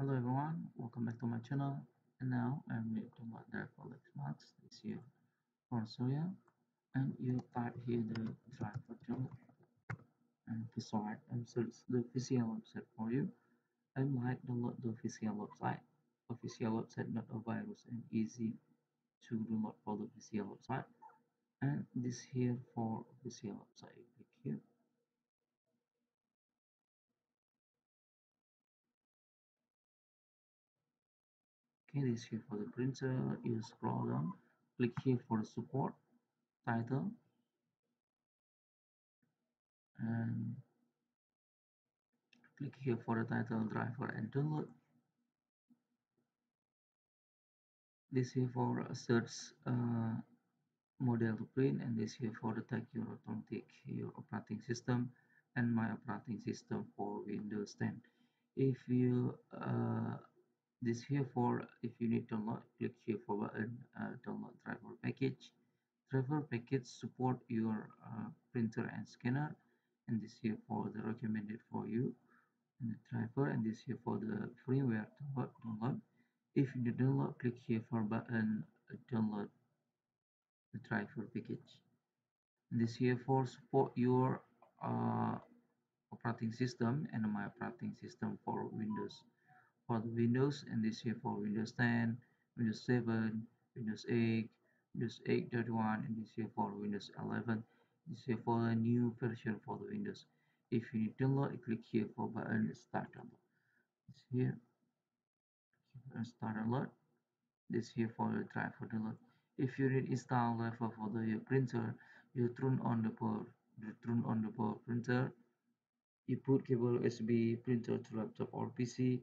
Hello everyone, welcome back to my channel. And now I'm going to download the for Lexmark this year for Soya. And you type here the driver tool and decide and search the official website for you. I like download the official website. Official website not a virus and easy to download for the official website. And this here for official website. Click here. Okay, this here for the printer. You scroll down. Click here for the support title and click here for the title driver and download. This here for search model to print, and this here for the tag your automatic your operating system and my operating system for Windows 10. If you this here for if you need to download, click here for button download driver package. Driver package support your printer and scanner, and this here for the recommended for you and the driver, and this here for the firmware download. If you download, click here for button download the driver package. This here for support your uh, operating system and my operating system for Windows. For the Windows, and this here for Windows 10, Windows 7, Windows 8, Windows 8.1, and this here for Windows 11. This here for the new version for the Windows. If you need to download, click here for button start download. This here start download. This here for the drive for download. If you need install driver for the printer, you turn on the power. You turn on the power printer. You put cable USB printer to laptop or PC.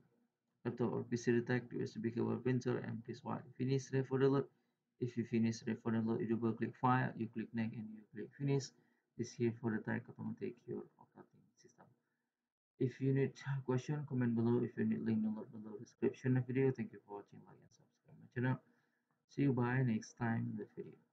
Laptop or PC detect USB cable printer and press Y. Finish ready for download. If you finish ready for download, you double click file. You click next and you click finish. This here for the tag automatic your operating system. If you need question, comment below. If you need link, download below description of video. Thank you for watching. Like and subscribe my channel. See you bye next time in the video.